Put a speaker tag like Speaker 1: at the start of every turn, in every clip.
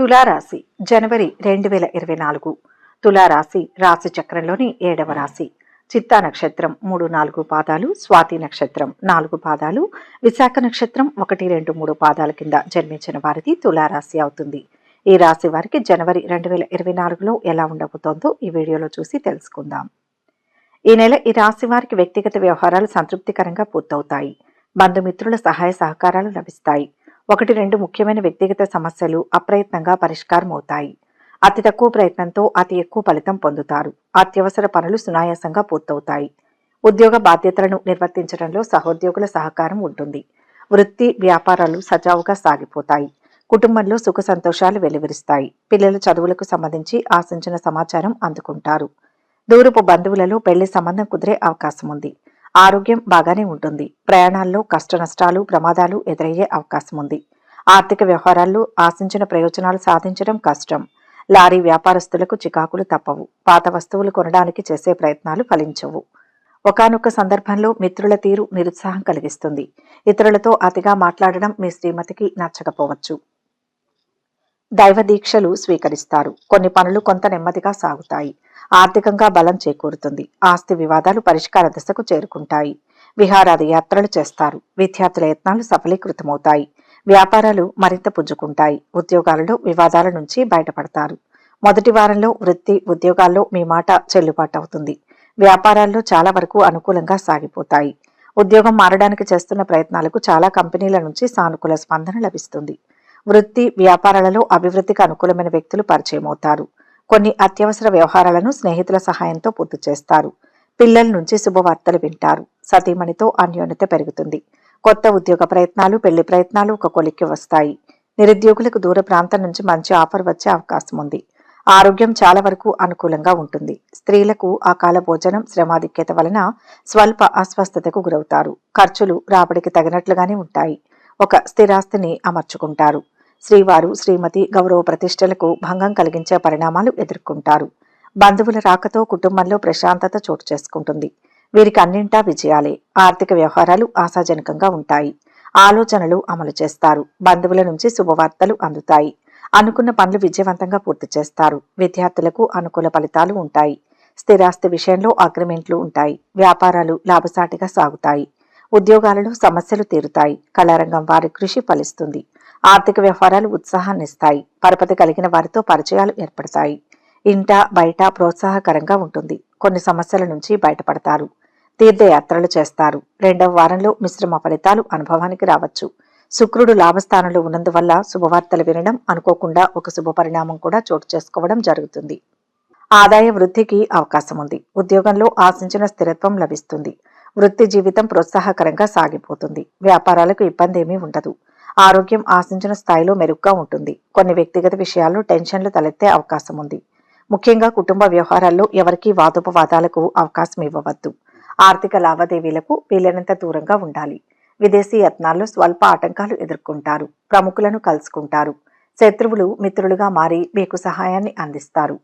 Speaker 1: తులారాశి జనవరి 2024 తులారాశి రాశి చక్రంలోని 7వ రాశి. చిత్తా నక్షత్రం 3-4 పాదాలు, స్వాతి నక్షత్రం 4 పాదాలు, విశాఖ నక్షత్రం 1-2-3 పాదాల కింద జన్మించిన వారిది తులారాశి అవుతుంది. ఈ రాశి వారికి జనవరి 2024లో ఎలా ఉండబోతోందో ఈ వీడియోలో చూసి తెలుసుకుందాం. ఈ నెల ఈ రాశి వారికి వ్యక్తిగత వ్యవహారాలు సంతృప్తికరంగా పూర్తవుతాయి. బంధుమిత్రుల సహాయ సహకారాలు లభిస్తాయి. 1-2 ముఖ్యమైన వ్యక్తిగత సమస్యలు అప్రయత్నంగా పరిష్కారం అవుతాయి. అతి తక్కువ ప్రయత్నంతో అతి ఎక్కువ ఫలితం పొందుతారు. అత్యవసర పనులు సునాయాసంగా పూర్తవుతాయి. ఉద్యోగ బాధ్యతలను నిర్వర్తించడంలో సహోద్యోగుల సహకారం ఉంటుంది. వృత్తి వ్యాపారాలు సజావుగా సాగిపోతాయి. కుటుంబంలో సుఖ సంతోషాలు వెలువరిస్తాయి. పిల్లల చదువులకు సంబంధించి ఆశించిన సమాచారం అందుకుంటారు. దూరపు బంధువులలో పెళ్లి సంబంధం కుదిరే అవకాశం ఉంది. ఆరోగ్యం బాగానే ఉంటుంది. ప్రయాణాల్లో కష్ట నష్టాలు ప్రమాదాలు ఎదురయ్యే అవకాశం ఉంది. ఆర్థిక వ్యవహారాల్లో ఆశించిన ప్రయోజనాలు సాధించడం కష్టం. లారీ వ్యాపారస్తులకు చికాకులు తప్పవు. పాత వస్తువులు కొనడానికి చేసే ప్రయత్నాలు ఫలించవు. ఒకానొక సందర్భంలో మిత్రుల తీరు నిరుత్సాహం కలిగిస్తుంది. ఇతరులతో అతిగా మాట్లాడడం మీ శ్రీమతికి నచ్చకపోవచ్చు. దైవ దీక్షలు స్వీకరిస్తారు. కొన్ని పనులు కొంత నెమ్మదిగా సాగుతాయి. ఆర్థికంగా బలం చేకూరుతుంది. ఆస్తి వివాదాలు పరిష్కార దశకు చేరుకుంటాయి. విహారాది యాత్రలు చేస్తారు. విద్యార్థుల యత్నాలు సఫలీకృతమవుతాయి. వ్యాపారాలు మరింత పుంజుకుంటాయి. ఉద్యోగాలలో వివాదాల నుంచి బయటపడతారు. మొదటి వారంలో వృత్తి ఉద్యోగాల్లో మీ మాట చెల్లుబాటు అవుతుంది. వ్యాపారాల్లో చాలా వరకు అనుకూలంగా సాగిపోతాయి. ఉద్యోగం మారడానికి చేస్తున్న ప్రయత్నాలకు చాలా కంపెనీల నుంచి సానుకూల స్పందన లభిస్తుంది. వృత్తి వ్యాపారాలలో అభివృద్ధికి అనుకూలమైన వ్యక్తులు పరిచయం అవుతారు. కొన్ని అత్యవసర వ్యవహారాలను స్నేహితుల సహాయంతో పూర్తి చేస్తారు. పిల్లల నుంచి శుభవార్తలు వింటారు. సతీమణితో అన్యోన్యత పెరుగుతుంది. కొత్త ఉద్యోగ ప్రయత్నాలు పెళ్లి ప్రయత్నాలు ఒక కొలిక్కి వస్తాయి. నిరుద్యోగులకు దూర ప్రాంతం నుంచి మంచి ఆఫర్ వచ్చే అవకాశం ఉంది. ఆరోగ్యం చాలా వరకు అనుకూలంగా ఉంటుంది. స్త్రీలకు అకాల భోజనం శ్రమాధిక్యత వలన స్వల్ప అస్వస్థతకు గురవుతారు. ఖర్చులు రాబడికి తగినట్లుగానే ఉంటాయి. ఒక స్థిరాస్తిని అమర్చుకుంటారు. శ్రీవారు శ్రీమతి గౌరవ ప్రతిష్టలకు భంగం కలిగించే పరిణామాలు ఎదుర్కొంటారు. బంధువుల రాకతో కుటుంబంలో ప్రశాంతత చోటు చేసుకుంటుంది. వీరికి అన్నింటా విజయాలే. ఆర్థిక వ్యవహారాలు ఆశాజనకంగా ఉంటాయి. ఆలోచనలు అమలు చేస్తారు. బంధువుల నుంచి శుభవార్తలు అందుతాయి. అనుకున్న పనులు విజయవంతంగా పూర్తి చేస్తారు. విద్యార్థులకు అనుకూల ఫలితాలు ఉంటాయి. స్థిరాస్తి విషయంలో అగ్రిమెంట్లు ఉంటాయి. వ్యాపారాలు లాభసాటిగా సాగుతాయి. ఉద్యోగాలలో సమస్యలు తీరుతాయి. కళారంగం వారి కృషి ఫలిస్తుంది. ఆర్థిక వ్యవహారాలు ఉత్సాహాన్నిస్తాయి. పరపతి కలిగిన వారితో పరిచయాలు ఏర్పడతాయి. ఇంట బయట ప్రోత్సాహకరంగా ఉంటుంది. కొన్ని సమస్యల నుంచి బయటపడతారు. తీర్థయాత్రలు చేస్తారు. 2వ వారంలో మిశ్రమ ఫలితాలు అనుభవానికి రావచ్చు. శుక్రుడు లాభస్థానంలో ఉన్నందువల్ల శుభవార్తలు వినడం, అనుకోకుండా ఒక శుభ పరిణామం కూడా చోటు చేసుకోవడం జరుగుతుంది. ఆదాయ వృద్ధికి అవకాశం ఉంది. ఉద్యోగంలో ఆశించిన స్థిరత్వం లభిస్తుంది. వృత్తి జీవితం ప్రోత్సాహకరంగా సాగిపోతుంది. వ్యాపారాలకు ఇబ్బంది ఏమీ ఉండదు. ఆరోగ్యం ఆశించిన స్థాయిలో మెరుగ్గా ఉంటుంది. కొన్ని వ్యక్తిగత విషయాల్లో టెన్షన్లు తలెత్తే అవకాశం ఉంది. ముఖ్యంగా కుటుంబ వ్యవహారాల్లో ఎవరికీ వాదోపవాదాలకు అవకాశం ఇవ్వవద్దు. ఆర్థిక లావాదేవీలకు వీలైనంత దూరంగా ఉండాలి. విదేశీ యత్నాల్లో స్వల్ప ఆటంకాలు ఎదుర్కొంటారు. ప్రముఖులను కలుసుకుంటారు. శత్రువులు మిత్రులుగా మారి మీకు సహాయాన్ని అందిస్తారు.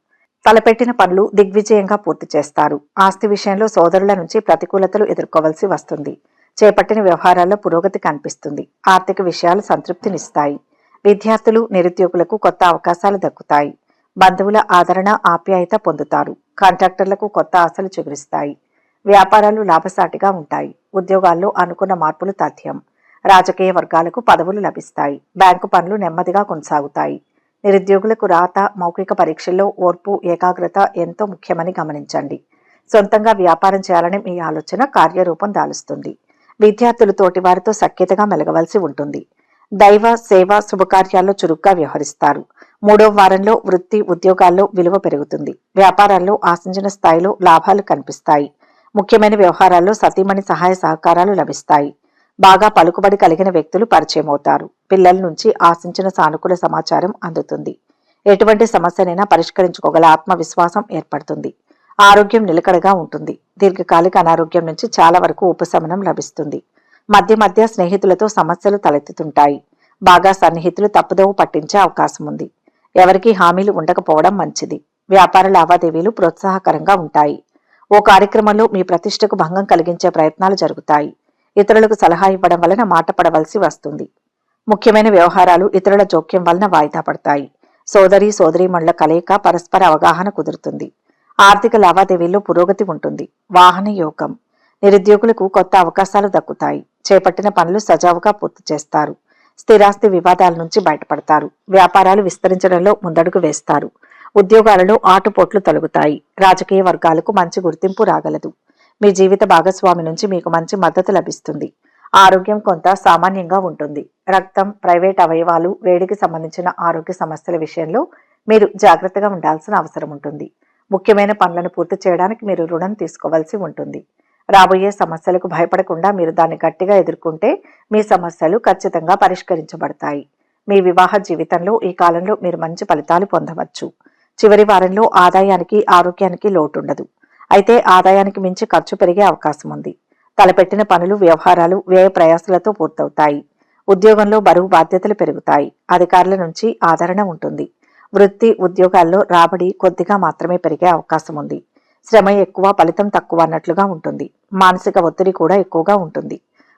Speaker 1: తలపెట్టిన పనులు దిగ్విజయంగా పూర్తి చేస్తారు. ఆస్తి విషయంలో సోదరుల నుంచి ప్రతికూలతలు ఎదుర్కోవలసి వస్తుంది. చేపట్టిన వ్యవహారాల్లో పురోగతి కనిపిస్తుంది. ఆర్థిక విషయాలు సంతృప్తినిస్తాయి. విద్యార్థులు నిరుద్యోగులకు కొత్త అవకాశాలు దక్కుతాయి. బంధువుల ఆదరణ ఆప్యాయత పొందుతారు. కాంట్రాక్టర్లకు కొత్త ఆశలు చిగురిస్తాయి. వ్యాపారాలు లాభసాటిగా ఉంటాయి. ఉద్యోగాల్లో అనుకున్న మార్పులు తథ్యం. రాజకీయ వర్గాలకు పదవులు లభిస్తాయి. బ్యాంకు పనులు నెమ్మదిగా కొనసాగుతాయి. నిరుద్యోగులకు రాత మౌఖిక పరీక్షల్లో ఓర్పు ఏకాగ్రత ఎంతో ముఖ్యమని గమనించండి. సొంతంగా వ్యాపారం చేయాలని మీ ఆలోచన కార్యరూపం దాలుస్తుంది. విద్యార్థులు తోటి వారితో సఖ్యతగా మెలగవలసి ఉంటుంది. దైవ సేవ శుభకార్యాల్లో చురుగ్గా వ్యవహరిస్తారు. 3వ వారంలో వృత్తి ఉద్యోగాల్లో విలువ పెరుగుతుంది. వ్యాపారాల్లో ఆశించిన స్థాయిలో లాభాలు కనిపిస్తాయి. ముఖ్యమైన వ్యవహారాల్లో సతీమణి సహాయ సహకారాలు లభిస్తాయి. బాగా పలుకుబడి కలిగిన వ్యక్తులు పరిచయం అవుతారు. పిల్లల నుంచి ఆశించిన సానుకూల సమాచారం అందుతుంది. ఎటువంటి సమస్యనైనా పరిష్కరించుకోగల ఆత్మవిశ్వాసం ఏర్పడుతుంది. ఆరోగ్యం నిలకడగా ఉంటుంది. దీర్ఘకాలిక అనారోగ్యం నుంచి చాలా వరకు ఉపశమనం లభిస్తుంది. మధ్య మధ్య స్నేహితులతో సమస్యలు తలెత్తుతుంటాయి. బాగా సన్నిహితులు తప్పుదోవ పట్టించే అవకాశం ఉంది. ఎవరికీ హామీలు ఉండకపోవడం మంచిది. వ్యాపార లావాదేవీలు ప్రోత్సాహకరంగా ఉంటాయి. ఓ కార్యక్రమంలో మీ ప్రతిష్టకు భంగం కలిగించే ప్రయత్నాలు జరుగుతాయి. ఇతరులకు సలహా ఇవ్వడం వలన మాట పడవలసి వస్తుంది. ముఖ్యమైన వ్యవహారాలు ఇతరుల జోక్యం వలన వాయిదా పడతాయి. సోదరీమణుల కలయిక పరస్పర అవగాహన కుదురుతుంది. ఆర్థిక లావాదేవీల్లో పురోగతి ఉంటుంది. వాహన యోగం. నిరుద్యోగులకు కొత్త అవకాశాలు దక్కుతాయి. చేపట్టిన పనులు సజావుగా పూర్తి చేస్తారు. స్థిరాస్తి వివాదాల నుంచి బయటపడతారు. వ్యాపారాలు విస్తరించడంలో ముందడుగు వేస్తారు. ఉద్యోగాలలో ఆటుపోట్లు తొలగుతాయి. రాజకీయ వర్గాలకు మంచి గుర్తింపు రాగలదు. మీ జీవిత భాగస్వామి నుంచి మీకు మంచి మద్దతు లభిస్తుంది. ఆరోగ్యం కొంత సామాన్యంగా ఉంటుంది. రక్తం, ప్రైవేట్ అవయవాలు, వేడికి సంబంధించిన ఆరోగ్య సమస్యల విషయంలో మీరు జాగ్రత్తగా ఉండాల్సిన అవసరం ఉంటుంది. ముఖ్యమైన పనులను పూర్తి చేయడానికి మీరు రుణం తీసుకోవాల్సి ఉంటుంది. రాబోయే సమస్యలకు భయపడకుండా మీరు దాన్ని గట్టిగా ఎదుర్కొంటే మీ సమస్యలు ఖచ్చితంగా పరిష్కరించబడతాయి. మీ వివాహ జీవితంలో ఈ కాలంలో మీరు మంచి ఫలితాలు పొందవచ్చు. చివరి వారంలో ఆదాయానికి, ఆరోగ్యానికి లోటుండదు. అయితే ఆదాయానికి మించి ఖర్చు పెరిగే అవకాశం ఉంది. తలపెట్టిన పనులు, వ్యవహారాలు వ్యయ ప్రయాసాలతో పూర్తవుతాయి. ఉద్యోగంలో బరువు బాధ్యతలు పెరుగుతాయి. అధికారుల నుంచి ఆదరణ ఉంటుంది. వృత్తి, ఉద్యోగాల్లో రాబడి కొద్దిగా మాత్రమే పెరిగే అవకాశం ఉంది. శ్రమ ఎక్కువ, ఫలితం తక్కువ అన్నట్లుగా ఉంటుంది. మానసిక ఒత్తిడి కూడా ఎక్కువగా ఉంటుంది.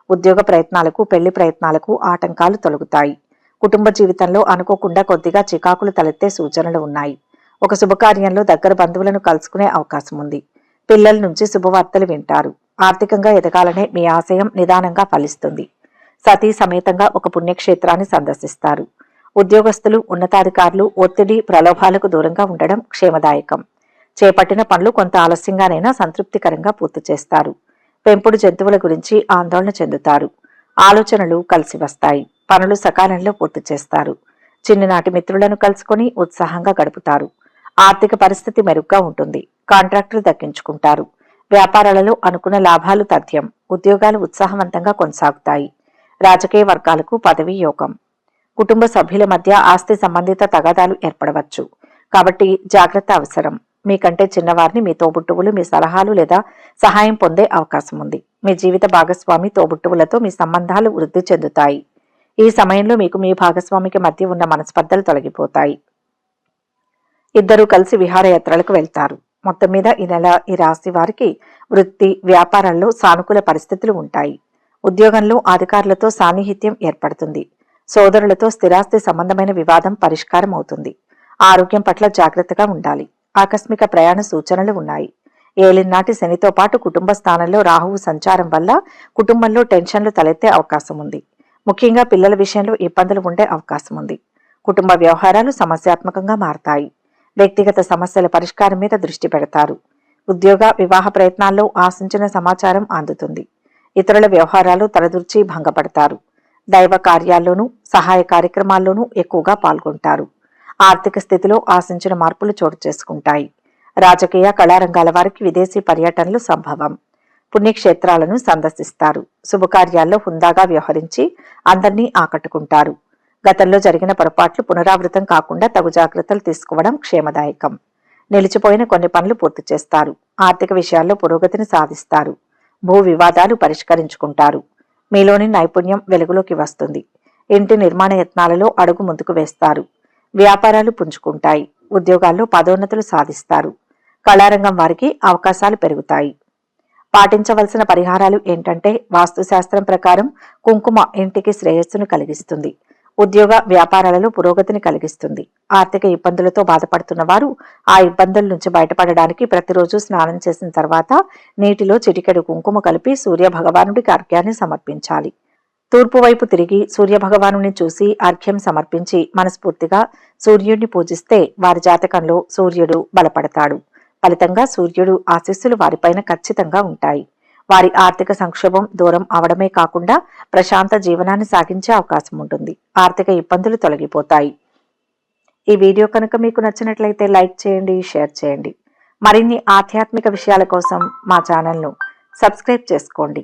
Speaker 1: ఉద్యోగ ప్రయత్నాలకు, పెళ్లి ప్రయత్నాలకు ఆటంకాలు తొలగుతాయి. కుటుంబ జీవితంలో అనుకోకుండా కొద్దిగా చికాకులు తలెత్తే సూచనలు ఉన్నాయి. ఒక శుభకార్యంలో దగ్గర బంధువులను కలుసుకునే అవకాశం ఉంది. పిల్లల నుంచి శుభవార్తలు వింటారు. ఆర్థికంగా ఎదగాలనే మీ ఆశయం నిదానంగా ఫలిస్తుంది. సతీ సమేతంగా ఒక పుణ్యక్షేత్రాన్ని సందర్శిస్తారు. ఉద్యోగస్తులు, ఉన్నతాధికారులు ఒత్తిడి, ప్రలోభాలకు దూరంగా ఉండడం క్షేమదాయకం. చేపట్టిన పనులు కొంత ఆలస్యంగానైనా సంతృప్తికరంగా పూర్తి చేస్తారు. పెంపుడు జంతువుల గురించి ఆందోళన చెందుతారు. ఆలోచనలు కలిసి వస్తాయి. పనులు సకాలంలో పూర్తి చేస్తారు. చిన్ననాటి మిత్రులను కలుసుకుని ఉత్సాహంగా గడుపుతారు. ఆర్థిక పరిస్థితి మెరుగ్గా ఉంటుంది. కాంట్రాక్టులు దక్కించుకుంటారు. వ్యాపారాలలో అనుకున్న లాభాలు తథ్యం. ఉద్యోగాలు ఉత్సాహవంతంగా కొనసాగుతాయి. రాజకీయ వర్గాలకు పదవీ యోగం. కుటుంబ సభ్యుల మధ్య ఆస్తి సంబంధిత తగాదాలు ఏర్పడవచ్చు. కాబట్టి జాగ్రత్త అవసరం. మీకంటే చిన్నవారిని, మీ తోబుట్టువులు మీ సలహాలు లేదా సహాయం పొందే అవకాశం ఉంది. మీ జీవిత భాగస్వామి, తోబుట్టువులతో మీ సంబంధాలు వృద్ధి చెందుతాయి. ఈ సమయంలో మీకు మీ భాగస్వామికి మధ్య ఉన్న మనస్పర్ధలు తొలగిపోతాయి. ఇద్దరూ కలిసి విహారయాత్రలకు వెళ్తారు. మొత్తం మీద ఈ నెల ఈ రాశి వారికి వృత్తి, వ్యాపారాల్లో సానుకూల పరిస్థితులు ఉంటాయి. ఉద్యోగంలో అధికారులతో సాన్నిహిత్యం ఏర్పడుతుంది. సోదరులతో స్థిరాస్తి సంబంధమైన వివాదం పరిష్కారం అవుతుంది. ఆరోగ్యం పట్ల జాగ్రత్తగా ఉండాలి. ఆకస్మిక ప్రయాణ సూచనలు ఉన్నాయి. ఏలినాటి శనితో పాటు కుటుంబ స్థానంలో రాహువు సంచారం వల్ల కుటుంబంలో టెన్షన్లు తలెత్తే అవకాశం ఉంది. ముఖ్యంగా పిల్లల విషయంలో ఇబ్బందులు ఉండే అవకాశం ఉంది. కుటుంబ వ్యవహారాలు సమస్యాత్మకంగా మారతాయి. వ్యక్తిగత సమస్యల పరిష్కారం మీద దృష్టి పెడతారు. ఉద్యోగ, వివాహ ప్రయత్నాల్లో ఆశించిన సమాచారం అందుతుంది. ఇతరుల వ్యవహారాలు తలదూర్చి భంగపడతారు. దైవ కార్యాల్లోనూ, సహాయ కార్యక్రమాల్లోనూ ఎక్కువగా పాల్గొంటారు. ఆర్థిక స్థితిలో ఆశించిన మార్పులు చోటు చేసుకుంటాయి. రాజకీయ, కళారంగాల వారికి విదేశీ పర్యటనలు సంభవం. పుణ్యక్షేత్రాలను సందర్శిస్తారు. శుభకార్యాల్లో హుందాగా వ్యవహరించి అందరినీ ఆకట్టుకుంటారు. గతంలో జరిగిన పొరపాట్లు పునరావృతం కాకుండా తగు జాగ్రత్తలు తీసుకోవడం క్షేమదాయకం. నిలిచిపోయిన కొన్ని పనులు పూర్తి చేస్తారు. ఆర్థిక విషయాల్లో పురోగతిని సాధిస్తారు. భూ వివాదాలు పరిష్కరించుకుంటారు. మీలోని నైపుణ్యం వెలుగులోకి వస్తుంది. ఇంటి నిర్మాణ యత్నాలలో అడుగు ముందుకు వేస్తారు. వ్యాపారాలు పుంజుకుంటాయి. ఉద్యోగాల్లో పదోన్నతులు సాధిస్తారు. కళారంగం వారికి అవకాశాలు పెరుగుతాయి. పాటించవలసిన పరిహారాలు ఏంటంటే, వాస్తుశాస్త్రం ప్రకారం కుంకుమ ఇంటికి శ్రేయస్సును కలిగిస్తుంది. ఉద్యోగ, వ్యాపారాలలో పురోగతిని కలిగిస్తుంది. ఆర్థిక ఇబ్బందులతో బాధపడుతున్న వారు ఆ ఇబ్బందుల నుంచి బయటపడడానికి ప్రతిరోజు స్నానం చేసిన తర్వాత నీటిలో చిటికెడు కుంకుమ కలిపి సూర్య భగవానుడికి అర్ఘ్యాన్ని సమర్పించాలి. తూర్పు వైపు తిరిగి సూర్య భగవానుని చూసి అర్ఘ్యం సమర్పించి మనస్ఫూర్తిగా సూర్యుడిని పూజిస్తే వారి జాతకంలో సూర్యుడు బలపడతాడు. ఫలితంగా సూర్యుడు ఆశీస్సులు వారిపైన ఖచ్చితంగా ఉంటాయి. వారి ఆర్థిక సంక్షోభం దూరం అవడమే కాకుండా ప్రశాంత జీవనాన్ని సాగించే అవకాశం ఉంటుంది. ఆర్థిక ఇబ్బందులు తొలగిపోతాయి. ఈ వీడియో కనుక మీకు నచ్చినట్లయితే లైక్ చేయండి, షేర్ చేయండి. మరిన్ని ఆధ్యాత్మిక విషయాల కోసం మా ఛానల్ను సబ్స్క్రైబ్ చేసుకోండి.